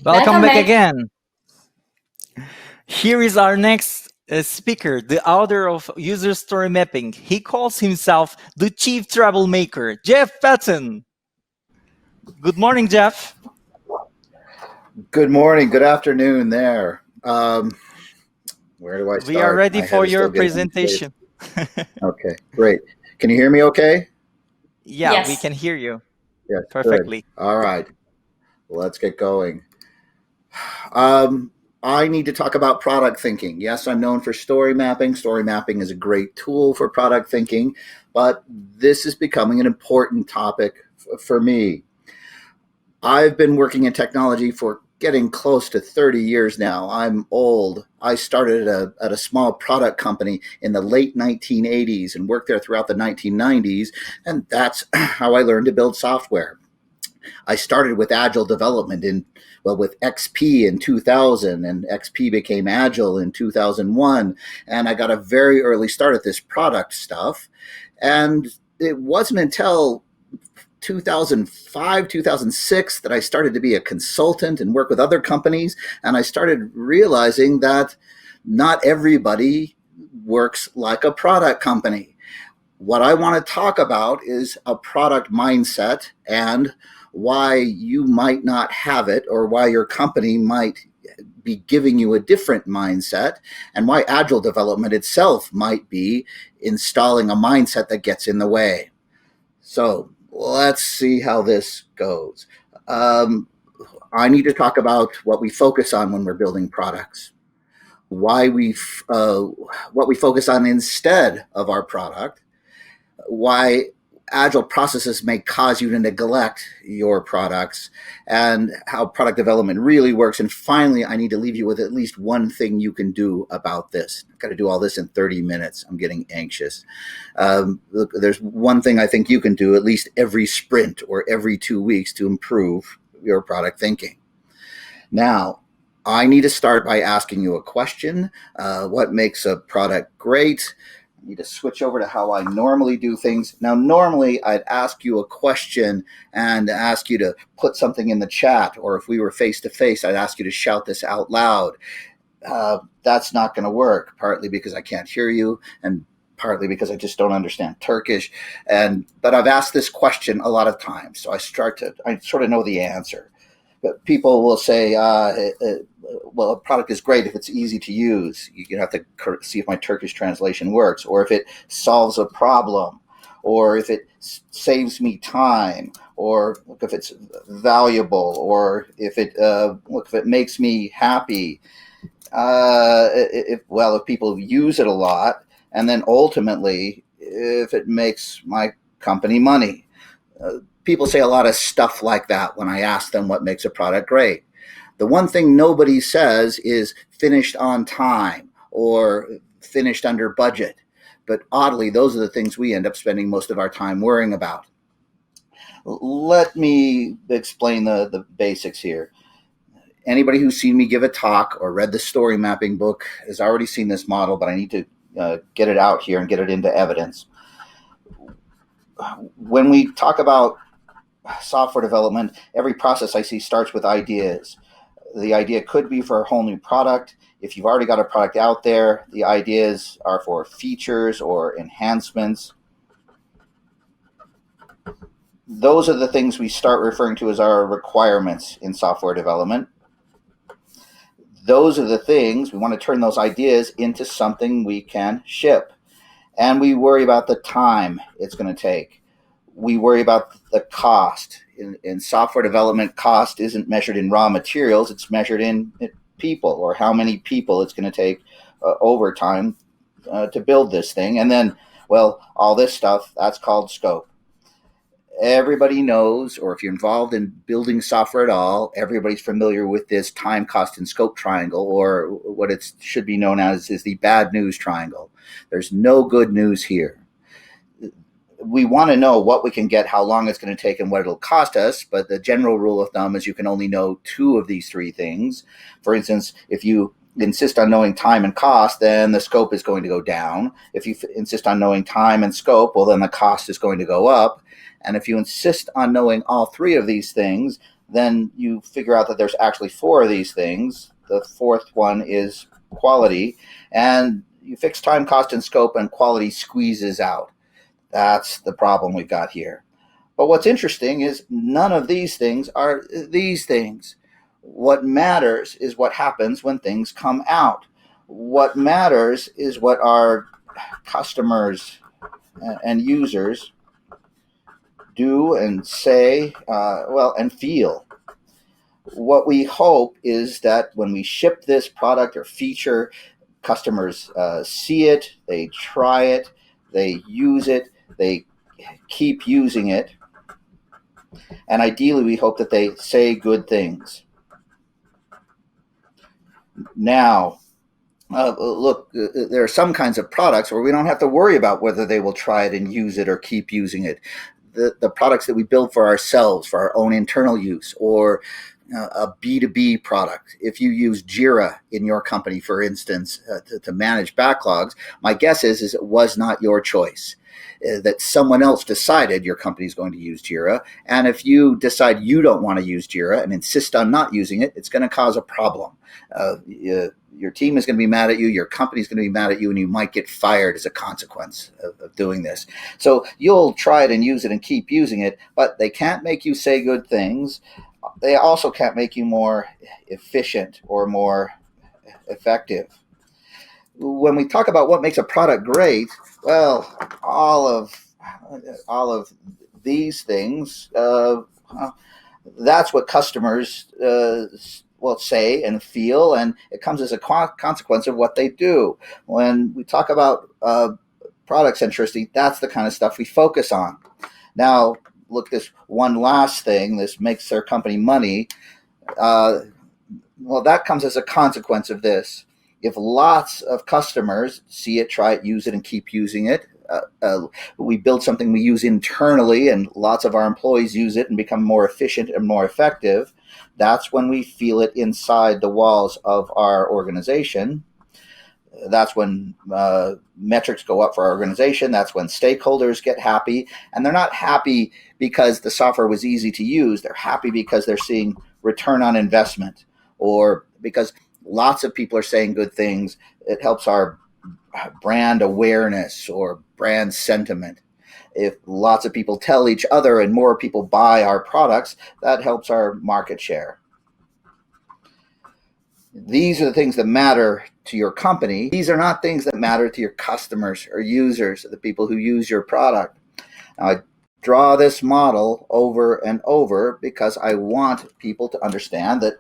Welcome Welcome back back. again. Here is our next speaker, the author of User Story Mapping. He calls himself the Chief Troublemaker, Jeff Patton. Good morning, Jeff. Good morning, good afternoon there. Where do I We are start? ready My head for is your still getting into place. presentation. Okay, great. Can you hear me okay? Yeah, we Yes. can hear you Yes, good. perfectly. All right, let's get going. Um, I need to talk about product thinking. Yes, I'm known for story mapping. Story mapping is a great tool for product thinking, but this is becoming an important topic for me. I've been working in technology for getting close to 30 years now. I'm old. I started at a small product company in the late 1980s and worked there throughout the 1990s. And that's how I learned to build software. I started with Agile development with XP in 2000, and XP became Agile in 2001. And I got a very early start at this product stuff. And it wasn't until 2005, 2006 that I started to be a consultant and work with other companies. And I started realizing that not everybody works like a product company. What I want to talk about is a product mindset and why you might not have it, or why your company might be giving you a different mindset, and why Agile development itself might be installing a mindset that gets in the way. So let's see how this goes. I need to talk about what we focus on when we're building products, why what we focus on instead of our product, why agile processes may cause you to neglect your products, and how product development really works. And finally, I need to leave you with at least one thing you can do about this. I've got to do all this in 30 minutes. I'm getting anxious. Look, there's one thing I think you can do at least every sprint or every 2 weeks to improve your product thinking. Now, I need to start by asking you a question. What makes a product great? I need to switch over to how I normally do things. Now, normally I'd ask you a question and ask you to put something in the chat, or if we were face to face, I'd ask you to shout this out loud. That's not going to work, partly because I can't hear you, and partly because I just don't understand Turkish. But I've asked this question a lot of times, so I sort of know the answer. But people will say, well, a product is great if it's easy to use. You have to see if my Turkish translation works, or if it solves a problem, or if it saves me time, or look if it's valuable, or if it makes me happy. If people use it a lot, and then ultimately if it makes my company money. People say a lot of stuff like that when I ask them what makes a product great. The one thing nobody says is finished on time or finished under budget. But oddly, those are the things we end up spending most of our time worrying about. Let me explain the basics here. Anybody who's seen me give a talk or read the story mapping book has already seen this model, but I need to get it out here and get it into evidence. When we talk about software development, every process I see starts with ideas. The idea could be for a whole new product. If you've already got a product out there, the ideas are for features or enhancements. Those are the things we start referring to as our requirements in software development. Those are the things we want to turn those ideas into something we can ship. And we worry about the time it's going to take. We worry about the cost. In software development, cost isn't measured in raw materials, it's measured in people, or how many people it's going to take over time to build this thing. And then, well, all this stuff, that's called scope. Everybody knows, or if you're involved in building software at all, everybody's familiar with this time, cost, and scope triangle, or what it should be known as is the bad news triangle. There's no good news here. We want to know what we can get, how long it's going to take, and what it'll cost us. But the general rule of thumb is you can only know 2 of these 3 things. For instance, if you insist on knowing time and cost, then the scope is going to go down. If you insist on knowing time and scope, well, then the cost is going to go up. And if you insist on knowing all 3 of these things, then you figure out that there's actually four of these things. The fourth one is quality, and you fix time, cost, and scope, and quality squeezes out. That's the problem we've got here. But what's interesting is none of these things are these things. What matters is what happens when things come out. What matters is what our customers and users do and say, and feel. What we hope is that when we ship this product or feature, customers see it, they try it, they use it, they keep using it, and ideally we hope that they say good things. Now, look, there are some kinds of products where we don't have to worry about whether they will try it and use it or keep using it. The products that we build for ourselves, for our own internal use, or a B2B product. If you use Jira in your company, for instance, to manage backlogs, my guess is it was not your choice. That someone else decided your company is going to use Jira. And if you decide you don't want to use Jira and insist on not using it, it's going to cause a problem. Your team is going to be mad at you, your company is going to be mad at you, and you might get fired as a consequence of doing this. So you'll try it and use it and keep using it, but they can't make you say good things. They also can't make you more efficient or more effective. When we talk about what makes a product great, well, all of these things, that's what customers will say and feel, and it comes as a consequence of what they do. When we talk about product centricity, that's the kind of stuff we focus on. Now, look, this one last thing, this makes their company money. That comes as a consequence of this. If lots of customers see it, try it, use it, and keep using it, we build something we use internally, and lots of our employees use it and become more efficient and more effective, that's when we feel it inside the walls of our organization. That's when metrics go up for our organization. That's when stakeholders get happy. And they're not happy because the software was easy to use. They're happy because they're seeing return on investment, or because lots of people are saying good things. It helps our brand awareness or brand sentiment. If lots of people tell each other and more people buy our products, that helps our market share. These are the things that matter to your company. These are not things that matter to your customers or users, the people who use your product. Now, I draw this model over and over because I want people to understand that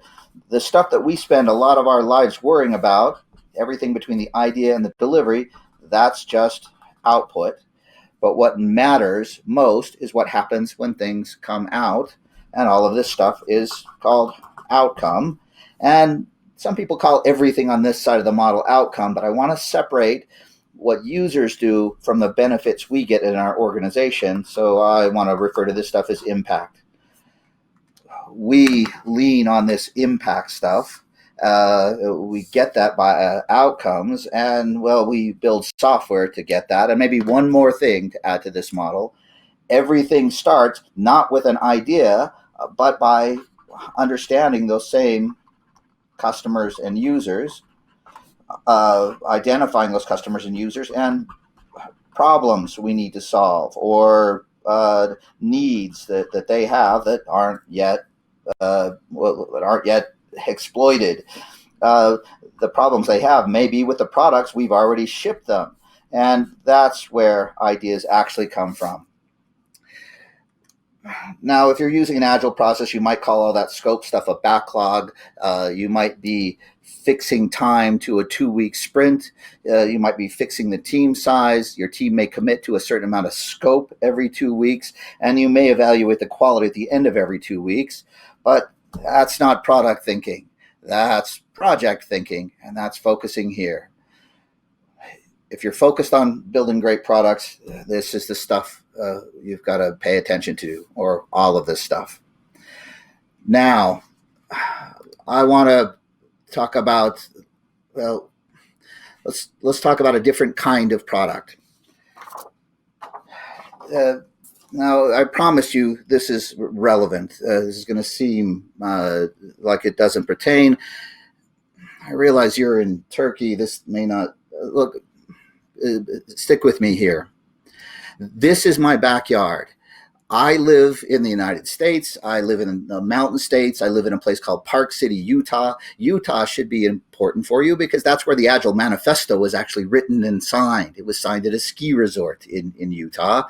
the stuff that we spend a lot of our lives worrying about, everything between the idea and the delivery, that's just output. But what matters most is what happens when things come out. And all of this stuff is called outcome. And some people call everything on this side of the model outcome, but I want to separate what users do from the benefits we get in our organization. So I want to refer to this stuff as impact. We lean on this impact stuff. We get that by outcomes, and we build software to get that. And maybe one more thing to add to this model: everything starts not with an idea, but by understanding those same customers and users, identifying those customers and users, and problems we need to solve, or needs that they have that aren't yet exploited. The problems they have may be with the products we've already shipped them, and that's where ideas actually come from. Now, if you're using an Agile process, you might call all that scope stuff a backlog. You might be fixing time to a 2-week sprint. You might be fixing the team size. Your team may commit to a certain amount of scope every 2 weeks, and you may evaluate the quality at the end of every 2 weeks. But that's not product thinking. That's project thinking, and that's focusing here. If you're focused on building great products, this is the stuff you've got to pay attention to, or all of this stuff. Now, I want to talk about, let's talk about a different kind of product. Now, I promise you this is relevant. This is going to seem like it doesn't pertain. I realize you're in Turkey. This may not look. Stick with me here. This is my backyard. I live in the United States. I live in the mountain states. I live in a place called Park City, Utah. Utah should be important for you because that's where the Agile Manifesto was actually written and signed. It was signed at a ski resort in Utah,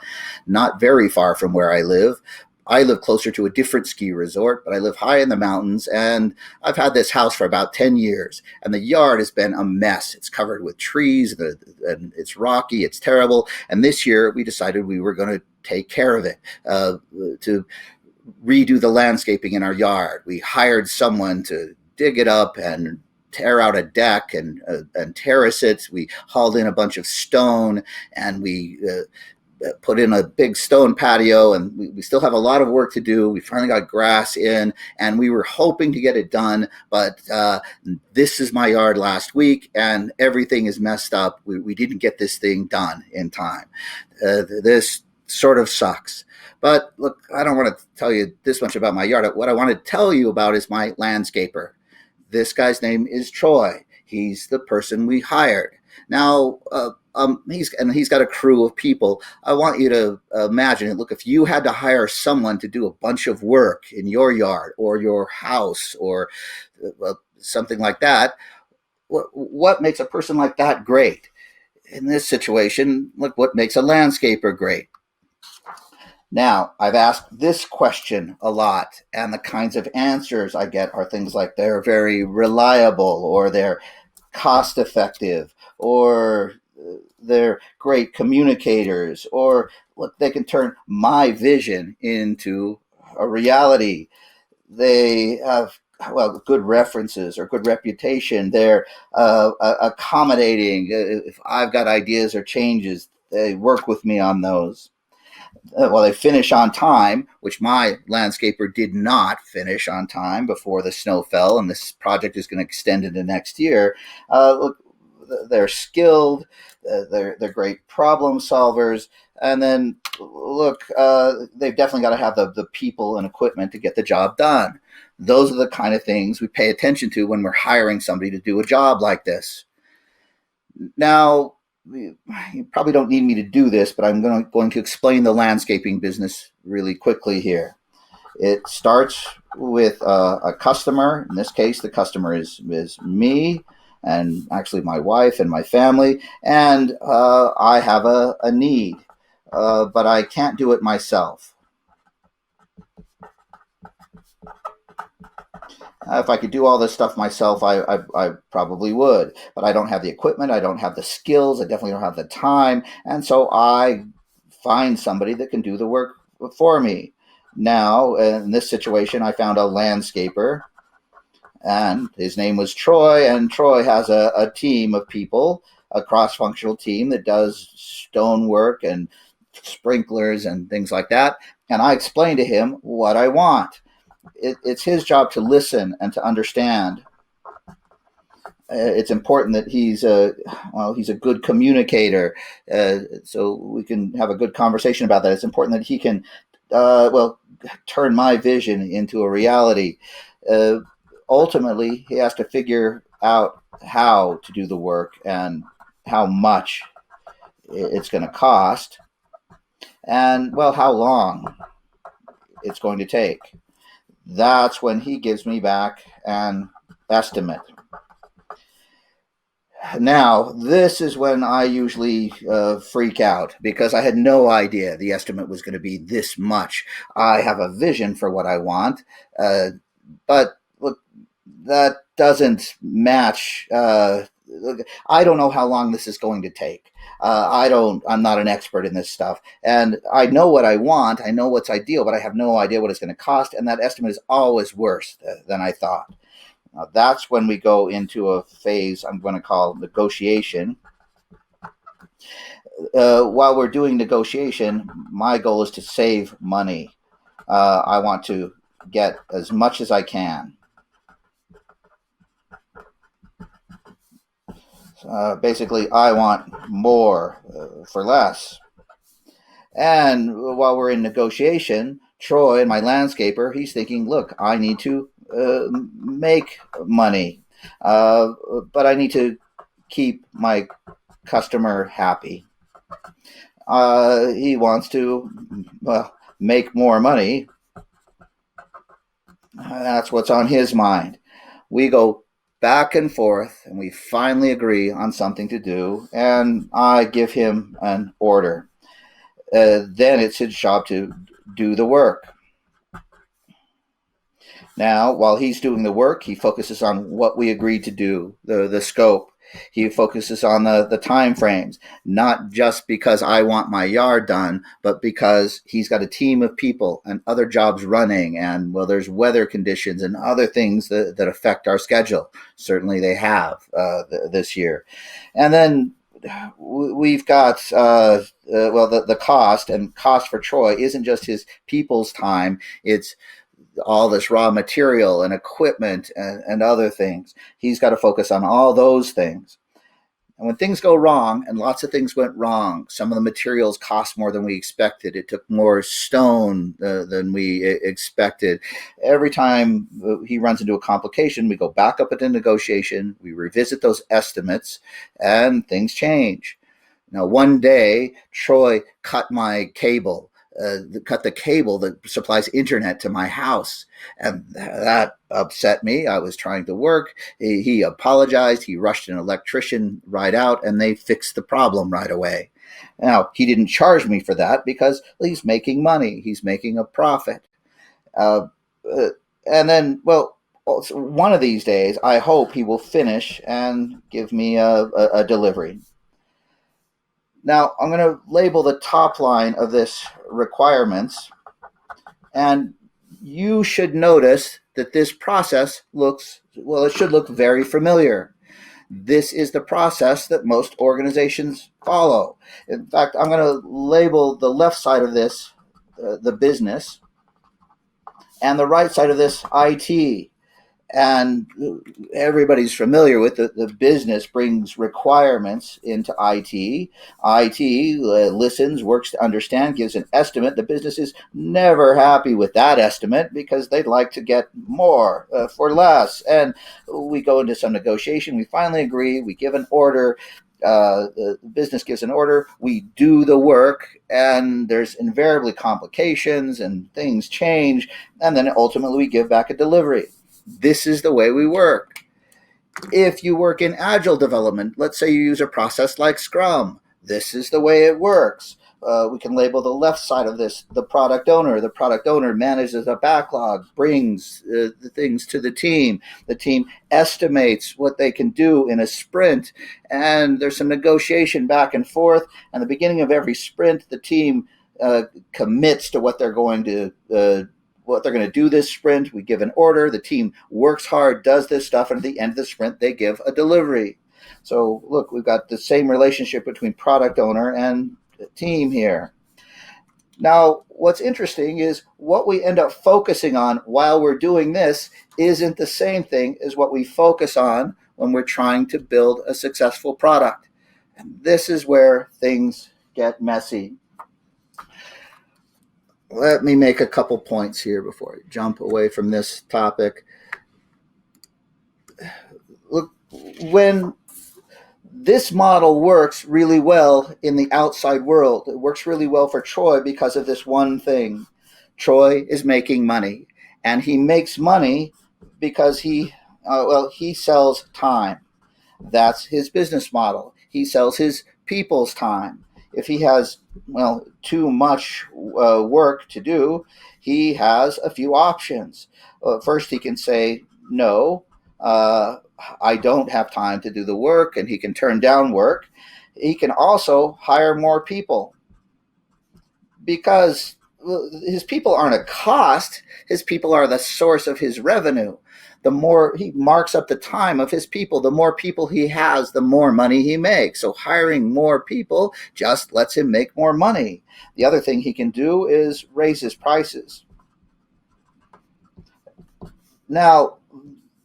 not very far from where I live. I live closer to a different ski resort, but I live high in the mountains, and I've had this house for about 10 years, and the yard has been a mess. It's covered with trees, and it's rocky, it's terrible. And this year we decided we were going to take care of it, to redo the landscaping in our yard. We hired someone to dig it up and tear out a deck and terrace it. We hauled in a bunch of stone, and we put in a big stone patio, and we still have a lot of work to do. We finally got grass in, and we were hoping to get it done, but this is my yard last week, and everything is messed up. We didn't get this thing done in time. This sort of sucks. But look, I don't want to tell you this much about my yard. What I want to tell you about is my landscaper. This guy's name is Troy. He's the person we hired. Now, he's got a crew of people. I want you to imagine it. Look, if you had to hire someone to do a bunch of work in your yard or your house or something like that, what makes a person like that great? In this situation, look, what makes a landscaper great? Now, I've asked this question a lot, and the kinds of answers I get are things like they're very reliable, or they're cost effective, or they're great communicators, or look, they can turn my vision into a reality. They have, well, good references or good reputation. They're accommodating. If I've got ideas or changes, they work with me on those. Well, they finish on time, which my landscaper did not finish on time before the snow fell, and this project is going to extend into next year. Look, they're skilled, they're great problem solvers, and then look, they've definitely got to have the people and equipment to get the job done. Those are the kind of things we pay attention to when we're hiring somebody to do a job like this. Now, you probably don't need me to do this, but I'm going to explain the landscaping business really quickly here. It starts with a customer. In this case, the customer is me, and actually my wife and my family, and I have a need, but I can't do it myself. If I could do all this stuff myself, I probably would. But I don't have the equipment, I don't have the skills, I definitely don't have the time. And so I find somebody that can do the work for me. Now, in this situation, I found a landscaper, and his name was Troy. And Troy has a team of people, a cross functional team that does stonework and sprinklers and things like that. And I explained to him what I want. It's his job to listen and to understand. It's important that he's a good communicator, so we can have a good conversation about that. It's important that he can turn my vision into a reality. Uh, Ultimately, he has to figure out how to do the work and how much it's going to cost, and well, how long it's going to take. That's when he gives me back an estimate. Now, this is when I usually freak out because I had no idea the estimate was going to be this much. I have a vision for what I want, but look, that doesn't match. I don't know how long this is going to take. I'm not an expert in this stuff. And I know what I want. I know what's ideal, but I have no idea what it's going to cost. And that estimate is always worse than I thought. Now, that's when we go into a phase I'm going to call negotiation. While we're doing negotiation, my goal is to save money. I want to get as much as I can. Basically, I want more for less. And while we're in negotiation, Troy, my landscaper, he's thinking, look, I need to make money, uh, but I need to keep my customer happy. He wants to make more money. That's what's on his mind. We go back and forth, and we finally agree on something to do, and I give him an order. Then it's his job to do the work. Now, while he's doing the work, he focuses on what we agreed to do, the scope. He focuses on the time frames, not just because I want my yard done, but because he's got a team of people and other jobs running, and well, there's weather conditions and other things that affect our schedule. Certainly, they have this year, and then we've got the cost, and cost for Troy isn't just his people's time; it's all this raw material and equipment and other things. He's got to focus on all those things. And when things go wrong, and lots of things went wrong, some of the materials cost more than we expected. It took more stone than we expected. Every time he runs into a complication, we go back up into negotiation, we revisit those estimates, and things change. Now, one day, Troy cut my cable, cut the cable that supplies internet to my house. And that upset me. I was trying to work. He apologized. He rushed an electrician right out, and they fixed the problem right away. Now, he didn't charge me for that because he's making money. He's making a profit. Uh, and then, well, one of these days, I hope he will finish and give me a delivery. Now, I'm going to label the top line of this requirements, and you should notice that this process looks, well, it should look very familiar. This is the process that most organizations follow. In fact, I'm going to label the left side of this the business, and the right side of this IT. And everybody's familiar with the business brings requirements into IT. IT listens, works to understand, gives an estimate. The business is never happy with that estimate because they'd like to get more for less. And we go into some negotiation. We finally agree. We give an order. The business gives an order, we do the work, and there's invariably complications and things change, and then ultimately we give back a delivery. This is the way we work. If you work in Agile development, let's say you use a process like Scrum, this is the way it works. We can label the left side of this the product owner. The product owner manages a backlog, brings the things to the team. The team estimates what they can do in a sprint, and there's some negotiation back and forth. And at the beginning of every sprint, the team commits to what they're going to do this sprint. We give an order. The team works hard, does this stuff, and at the end of the sprint, they give a delivery. So look, we've got the same relationship between product owner and team here. Now, what's interesting is what we end up focusing on while we're doing this isn't the same thing as what we focus on when we're trying to build a successful product. And this is where things get messy. Let me make a couple points here before I jump away from this topic. Look, when this model works really well in the outside world, it works really well for Troy because of this one thing. Troy is making money, and he makes money because he sells time. That's his business model. He sells his people's time. If he has, too much work to do, he has a few options. First, he can say, no, I don't have time to do the work, and he can turn down work. He can also hire more people because his people aren't a cost. His people are the source of his revenue. The more he marks up the time of his people, the more people he has, the more money he makes. So hiring more people just lets him make more money. The other thing he can do is raise his prices. Now,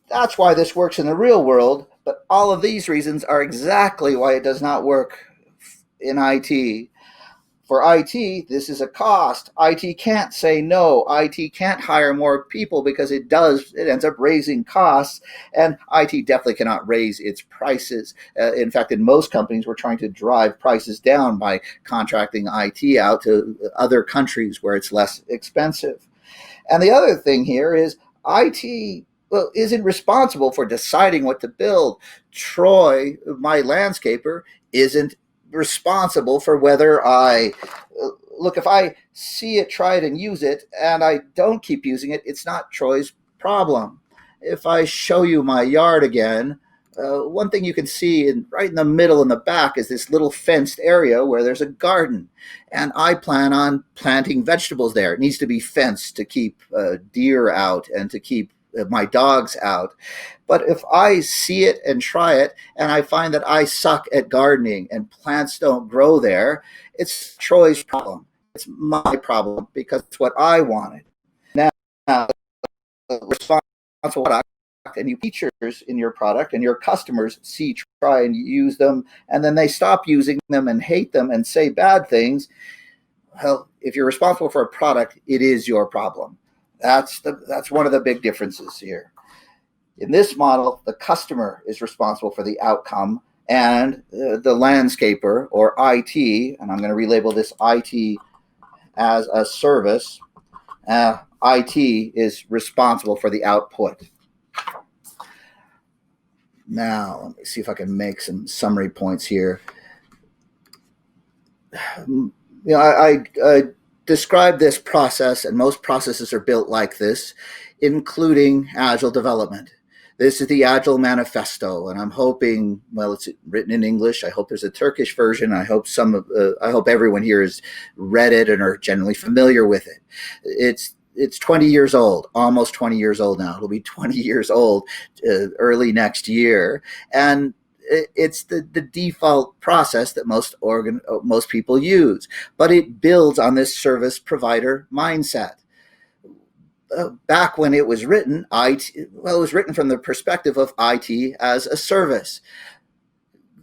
that's why this works in the real world, but all of these reasons are exactly why it does not work in IT. For IT, this is a cost. IT can't say no. IT can't hire more people because it ends up raising costs. And IT definitely cannot raise its prices. In fact, in most companies, we're trying to drive prices down by contracting IT out to other countries where it's less expensive. And the other thing here is IT isn't responsible for deciding what to build. Troy, my landscaper, isn't responsible for whether look, if I see it, try it, and use it, and I don't keep using it, it's not Troy's problem. If I show you my yard again, one thing you can see right in the middle in the back is this little fenced area where there's a garden. And I plan on planting vegetables there. It needs to be fenced to keep deer out and to keep my dogs out. But if I see it and try it and I find that I suck at gardening and plants don't grow there, it's Troy's problem. It's my problem because it's what I wanted. Now, responsible product and you features in your product and your customers see, try and use them, and then they stop using them and hate them and say bad things. Well, if you're responsible for a product, it is your problem. That's one of the big differences here. In this model, the customer is responsible for the outcome, and the landscaper or IT, and I'm going to relabel this IT as a service, IT is responsible for the output. Now, let me see if I can make some summary points here. I describe this process, and most processes are built like this, including Agile development. This is the Agile Manifesto, and I'm hoping, well, it's written in English. I hope there's a Turkish version. I hope I hope everyone here has read it and are generally familiar with it. It's 20 years old, almost 20 years old now. It'll be 20 years old early next year, and it's the default process that most people use, but it builds on this service provider mindset. Back when it was written, it was written from the perspective of IT as a service.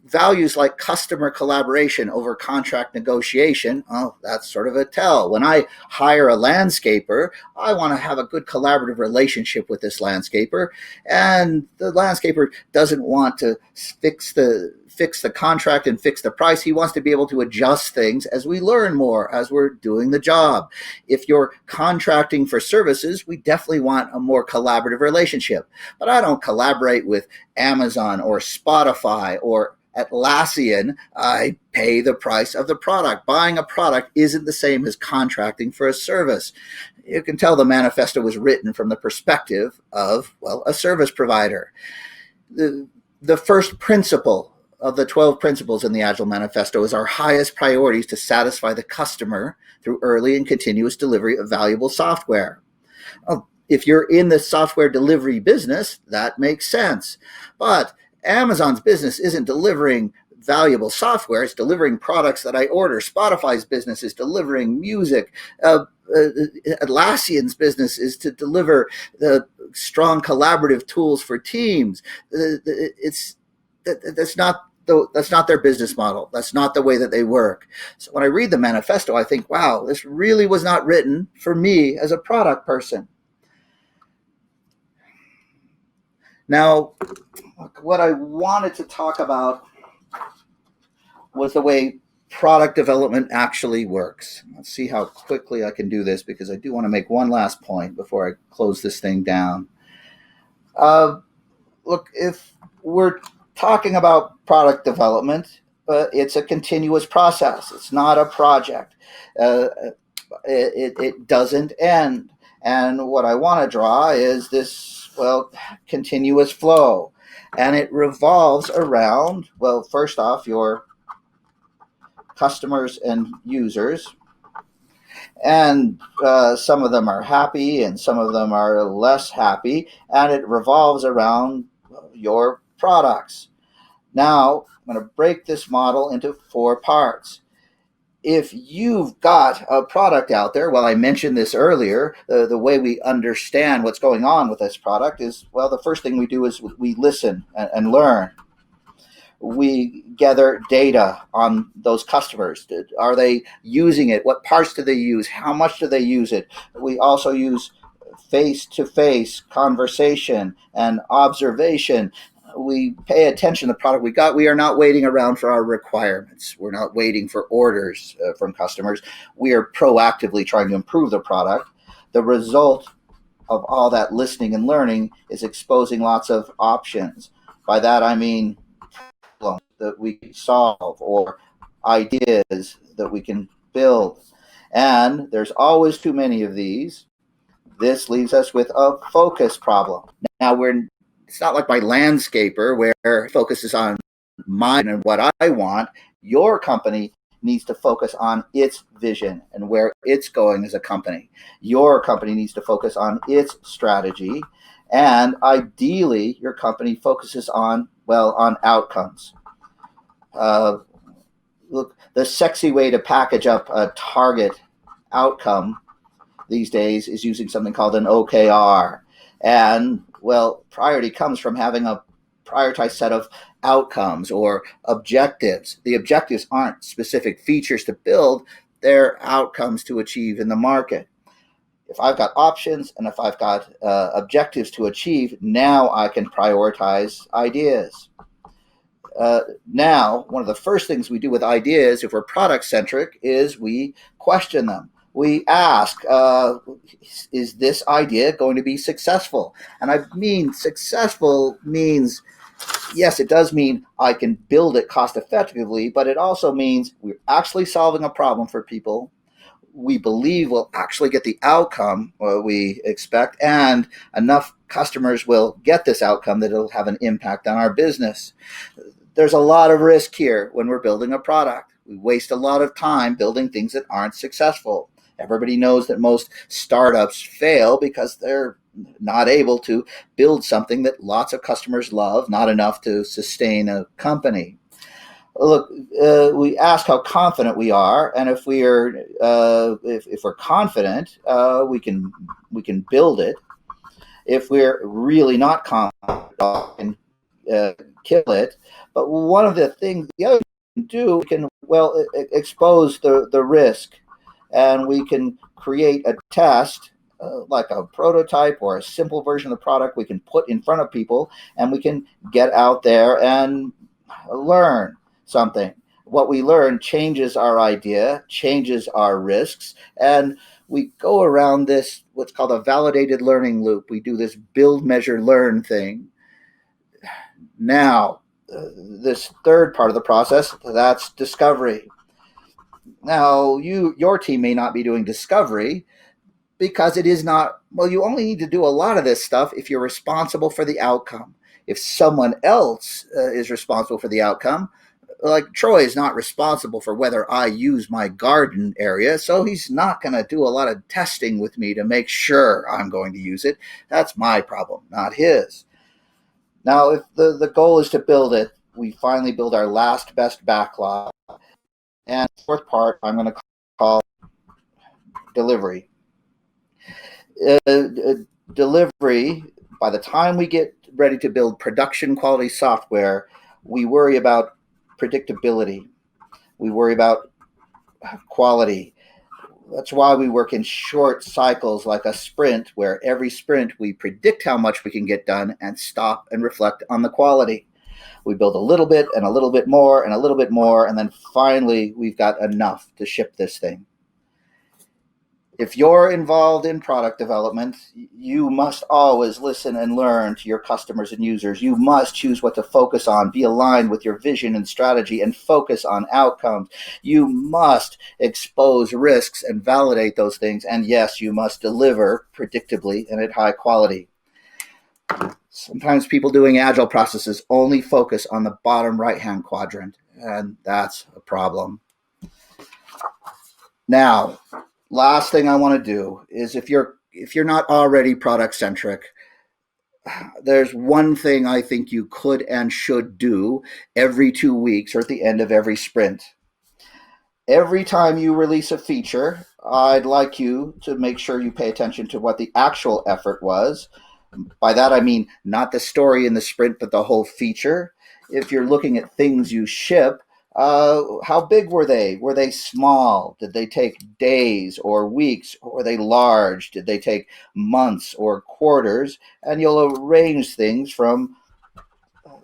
Values like customer collaboration over contract negotiation, that's sort of a tell. When I hire a landscaper, I want to have a good collaborative relationship with this landscaper, and the landscaper doesn't want to fix the contract and fix the price. He wants to be able to adjust things as we learn more, as we're doing the job. If you're contracting for services, we definitely want a more collaborative relationship. But I don't collaborate with Amazon or Spotify or Atlassian. I pay the price of the product. Buying a product isn't the same as contracting for a service. You can tell the manifesto was written from the perspective of, well, a service provider. The first principle of the 12 principles in the Agile Manifesto is our highest priorities to satisfy the customer through early and continuous delivery of valuable software. If you're in the software delivery business, that makes sense. But Amazon's business isn't delivering valuable software. It's delivering products that I order. Spotify's business is delivering music. Atlassian's business is to deliver the strong collaborative tools for teams. That's not their business model. That's not the way that they work. So when I read the manifesto, I think, wow, this really was not written for me as a product person. Now, what I wanted to talk about was the way product development actually works. Let's see how quickly I can do this, because I do want to make one last point before I close this thing down. Look, if we're talking about product development, it's a continuous process. It's not a project. It doesn't end. And what I want to draw is this, continuous flow. And it revolves around, first off, your customers and users. And some of them are happy and some of them are less happy. And it revolves around your products. Now, I'm going to break this model into 4 parts. If you've got a product out there, I mentioned this earlier, the way we understand what's going on with this product is, the first thing we do is we listen and learn. We gather data on those customers. Are they using it? What parts do they use? How much do they use it? We also use face-to-face conversation and observation. We pay attention to the product we got. We are not waiting around for our requirements. We're not waiting for orders from customers. We are proactively trying to improve the product. The result of all that listening and learning is exposing lots of options. By that I mean problems that we can solve or ideas that we can build. And there's always too many of these. This leaves us with a focus problem. Now it's not like my landscaper where it focuses on mine and what I want. Your company needs to focus on its vision and where it's going as a company. Your company needs to focus on its strategy. And ideally, your company focuses on outcomes. Look, the sexy way to package up a target outcome these days is using something called an OKR. And priority comes from having a prioritized set of outcomes or objectives. The objectives aren't specific features to build, they're outcomes to achieve in the market. If I've got options and if I've got objectives to achieve, now I can prioritize ideas. Now, one of the first things we do with ideas, if we're product centric, is we question them. We ask, is this idea going to be successful? And I mean, successful means, yes, it does mean I can build it cost effectively, but it also means we're actually solving a problem for people. We believe we'll actually get the outcome we expect, and enough customers will get this outcome that it'll have an impact on our business. There's a lot of risk here when we're building a product. We waste a lot of time building things that aren't successful. Everybody knows that most startups fail because they're not able to build something that lots of customers love, not enough to sustain a company. Look, we ask how confident we are, and if we're confident, we can build it. If we're really not confident, we can kill it. But one of the other things we can do, we can expose the risk, and we can create a test, like a prototype or a simple version of the product we can put in front of people, and we can get out there and learn something. What we learn changes our idea, changes our risks, and we go around this, what's called a validated learning loop. We do this build, measure, learn thing. Now, this third part of the process, that's discovery. Now, your team may not be doing discovery because it is not, you only need to do a lot of this stuff if you're responsible for the outcome. If someone else is responsible for the outcome, like Troy is not responsible for whether I use my garden area, so he's not going to do a lot of testing with me to make sure I'm going to use it. That's my problem, not his. Now, if the goal is to build it, we finally build our last best backlog. And the fourth part I'm going to call delivery. Delivery, by the time we get ready to build production quality software, we worry about predictability. We worry about quality. That's why we work in short cycles like a sprint, where every sprint we predict how much we can get done and stop and reflect on the quality. We build a little bit and a little bit more and a little bit more, and then finally we've got enough to ship this thing. If you're involved in product development, you must always listen and learn to your customers and users. You must choose what to focus on, be aligned with your vision and strategy, and focus on outcomes. You must expose risks and validate those things. And yes, you must deliver predictably and at high quality. Sometimes people doing Agile processes only focus on the bottom right-hand quadrant, and that's a problem. Now, last thing I want to do is, if you're not already product centric, there's one thing I think you could and should do every 2 weeks or at the end of every sprint. Every time you release a feature, I'd like you to make sure you pay attention to what the actual effort was. By that I mean not the story in the sprint, but the whole feature. if you're looking at things you ship, how big were they? Were they small? Did they take days or weeks? Or were they large? Did they take months or quarters? And you'll arrange things from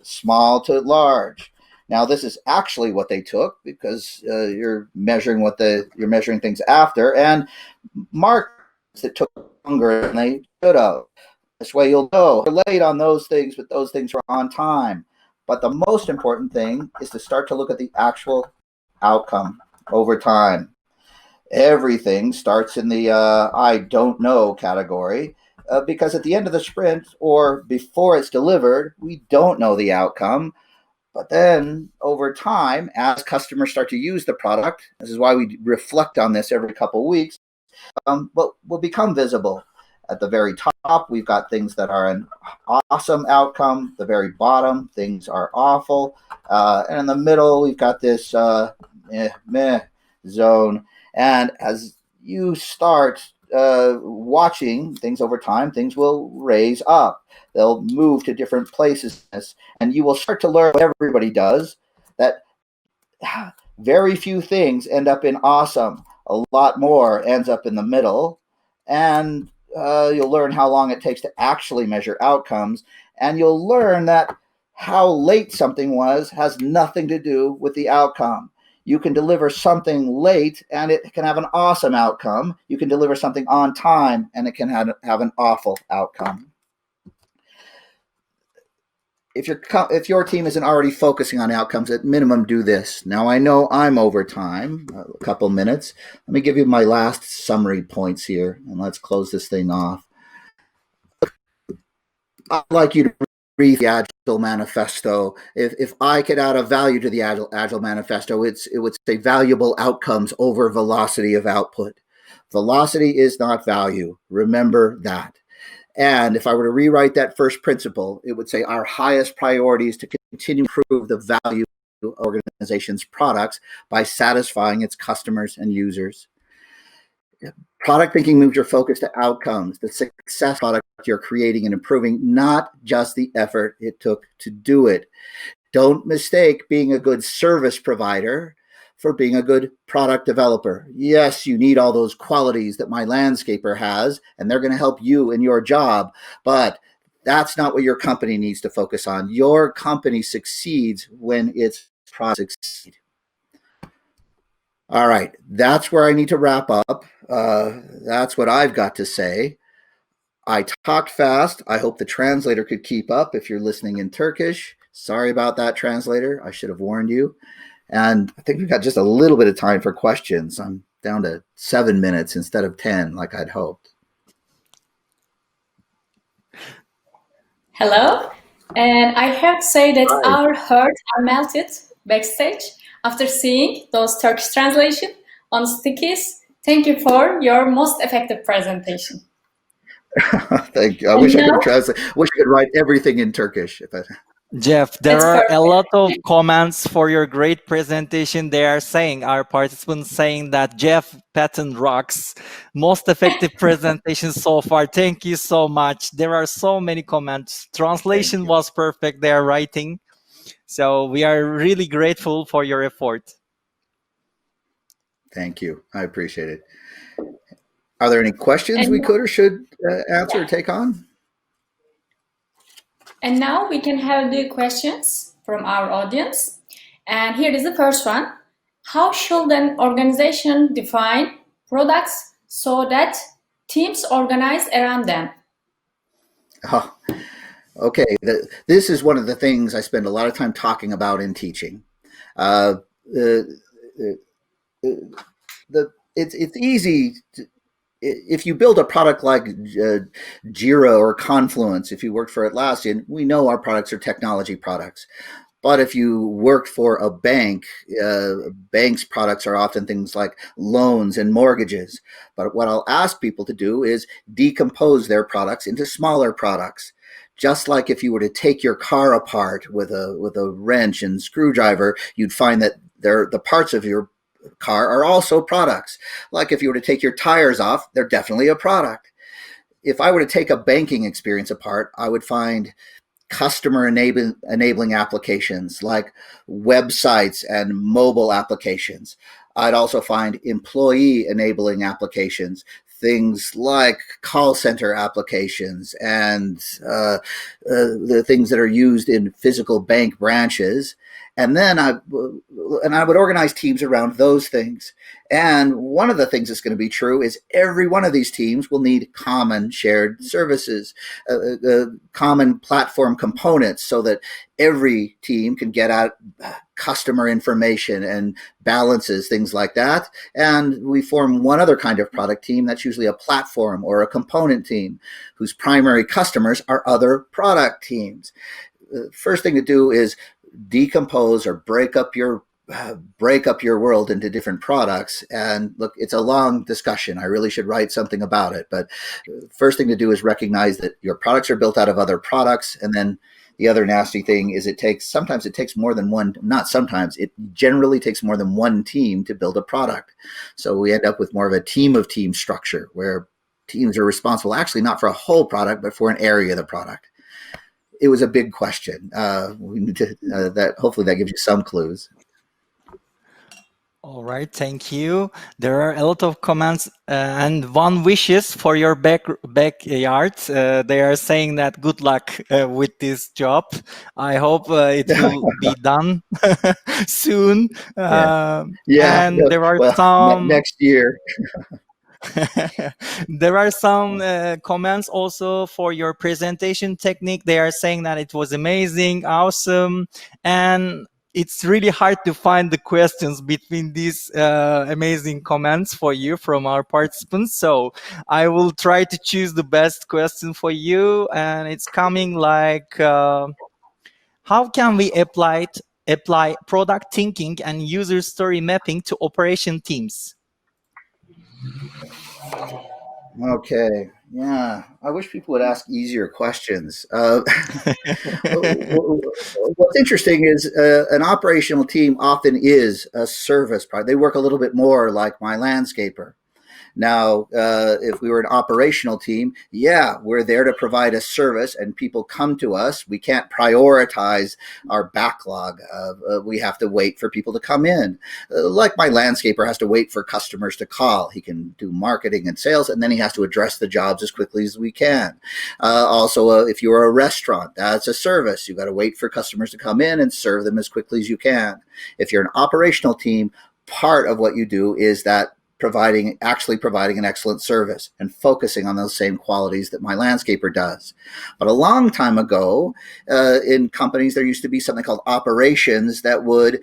small to large. Now, this is actually what they took because you're measuring you're measuring things after, and mark that took longer than they should have. This way, you'll know we're late on those things, but those things were on time. But the most important thing is to start to look at the actual outcome over time. Everything starts in the I don't know category because at the end of the sprint or before it's delivered, we don't know the outcome. But then over time, as customers start to use the product, this is why we reflect on this every couple of weeks, will become visible. At the very top, we've got things that are an awesome outcome. The very bottom, things are awful. And in the middle, we've got this meh zone. And as you start watching things over time, things will raise up. They'll move to different places. And you will start to learn what everybody does, that very few things end up in awesome. A lot more ends up in the middle. And you'll learn how long it takes to actually measure outcomes. And you'll learn that how late something was has nothing to do with the outcome. You can deliver something late and it can have an awesome outcome. You can deliver something on time and it can have an awful outcome. If your team isn't already focusing on outcomes, at minimum do this. Now, I know I'm over time, a couple minutes. Let me give you my last summary points here, and let's close this thing off. I'd like you to read the Agile Manifesto. If I could add a value to the Agile Manifesto, it would say valuable outcomes over velocity of output. Velocity is not value. Remember that. And if I were to rewrite that first principle, it would say our highest priority is to continue to improve the value of organization's products by satisfying its customers and users. Product thinking moves your focus to outcomes, the success product you're creating and improving, not just the effort it took to do it. Don't mistake being a good service provider for being a good product developer. Yes, you need all those qualities that my landscaper has, and they're going to help you in your job, but that's not what your company needs to focus on. Your company succeeds when its products succeed. All right, that's where I need to wrap up. That's what I've got to say. I talked fast. I hope the translator could keep up if you're listening in Turkish. Sorry about that, translator. I should have warned you. And I think we've got just a little bit of time for questions. I'm down to 7 minutes instead of 10, like I'd hoped. Hello. And I have to say that Hi. our hearts are melted backstage after seeing those Turkish translation on stickies. Thank you for your most effective presentation. Thank you. I And wish I now, could translate. I wish I could write everything in Turkish. Jeff, there it's are a perfect. lot of comments for your great presentation. They are saying, our participants saying that Jeff Patton rocks. Most effective presentation so far. Thank you so much. There are so many comments. Thank Translation you. was perfect. They are writing. So we are really grateful for your effort. Thank you. I appreciate it. Are there any questions we And, could or should answer or take on? and now we can have the questions from our audience. And here is the first one. How should an organization define products so that teams organize around them? Oh, okay. This is one of the things I spend a lot of time talking about in teaching. Uh, it's easy if you build a product like Jira or Confluence. If you worked for Atlassian, we know our products are technology products. But if you worked for a bank, banks' products are often things like loans and mortgages. But what I'll ask people to do is decompose their products into smaller products. Just like if you were to take your car apart with a wrench and screwdriver, you'd find that the parts of your car are also products. Like if you were to take your tires off, they're definitely a product. If I were to take a banking experience apart, I would find customer enabling applications like websites and mobile applications. I'd also find employee enabling applications, things like call center applications and the things that are used in physical bank branches. And then I would organize teams around those things. And one of the things that's going to be true is every one of these teams will need common shared services, common platform components, so that every team can get out customer information and balances, things like that. And we form one other kind of product team that's usually a platform or a component team whose primary customers are other product teams. The first thing to do is decompose or break up your world into different products. And look, it's a long discussion. I really should write something about it. But first thing to do is recognize that your products are built out of other products. And then the other nasty thing is it takes more than one, not sometimes, it generally takes more than one team to build a product. So we end up with more of a team of team structure where teams are responsible actually not for a whole product, but for an area of the product. It was a big question. We need to, hopefully that gives you some clues. All right, thank you. There are a lot of comments and one wishes for your backyard. They are saying that good luck with this job. I hope it will be done soon. And there are Well, some next year. there are some comments also for your presentation technique. They are saying that it was amazing, awesome, and it's really hard to find the questions between these amazing comments for you from our participants. So I will try to choose the best question for you, and it's coming like, how can we apply product thinking and user story mapping to operation teams? Okay. Yeah. I wish people would ask easier questions. What's interesting is an operational team often is a service product. They work a little bit more like my landscaper. Now, if we were an operational team, yeah, we're there to provide a service and people come to us. We can't prioritize our backlog. We have to wait for people to come in. Like my landscaper has to wait for customers to call. He can do marketing and sales, and then he has to address the jobs as quickly as we can. Also, if you're a restaurant, that's a service. You've got to wait for customers to come in and serve them as quickly as you can. If you're an operational team, part of what you do is that providing an excellent service and focusing on those same qualities that my landscaper does. But a long time ago, in companies, there used to be something called operations that would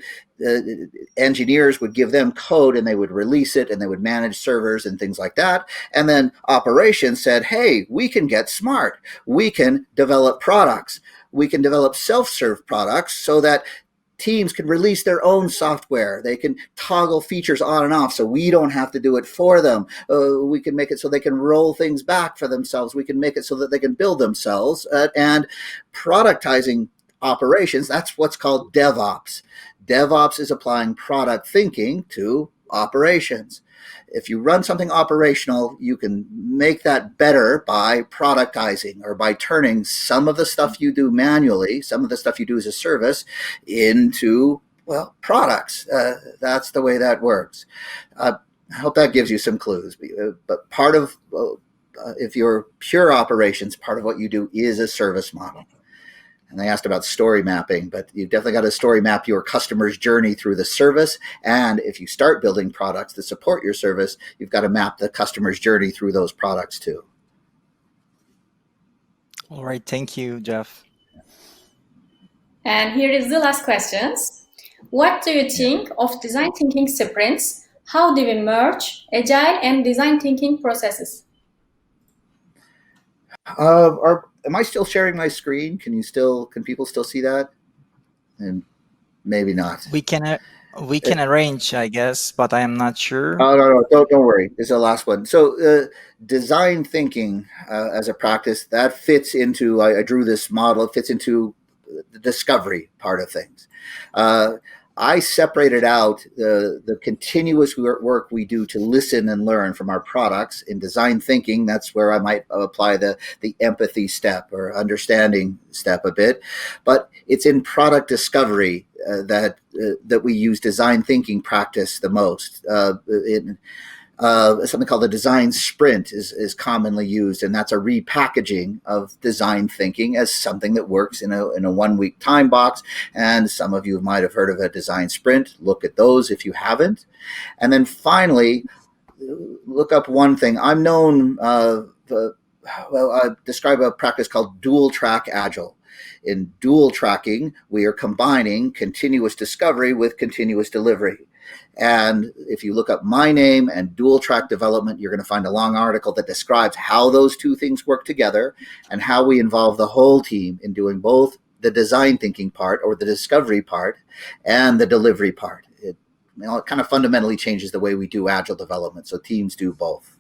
engineers would give them code and they would release it and they would manage servers and things like that. And then operations said, hey, we can get smart. We can develop products. We can develop self-serve products so that teams can release their own software. They can toggle features on and off so we don't have to do it for them. We can make it so they can roll things back for themselves. We can make it so that they can build themselves. And productizing operations, that's what's called DevOps. DevOps is applying product thinking to operations. If you run something operational, you can make that better by productizing or by turning some of the stuff you do manually, some of the stuff you do as a service, into, well, products. That's the way that works. I hope that gives you some clues. But part of, if you're pure operations, part of what you do is a service model. And they asked about story mapping, but you've definitely got to story map your customer's journey through the service. And if you start building products that support your service, you've got to map the customer's journey through those products too. All right, thank you, Jeff. And here is the last questions. What do you think of design thinking sprints? How do we merge agile and design thinking processes? Am I still sharing my screen? Can people still see that? And maybe not. We can arrange, I guess, but I am not sure. Oh, no, don't worry. This is the last one. So design thinking as a practice, that fits into, I drew this model, it fits into the discovery part of things. I separated out the continuous work we do to listen and learn from our products. In design thinking, that's where I might apply the empathy step or understanding step a bit. But it's in product discovery that we use design thinking practice the most. Something called the design sprint is commonly used, and that's a repackaging of design thinking as something that works in a 1 week time box. And some of you might have heard of a design sprint. Look at those if you haven't. And then finally, look up one thing. I'm known, I describe a practice called dual track Agile. In dual tracking, we are combining continuous discovery with continuous delivery. And if you look up my name and dual track development, you're going to find a long article that describes how those two things work together and how we involve the whole team in doing both the design thinking part or the discovery part and the delivery part. It kind of fundamentally changes the way we do Agile development. So teams do both.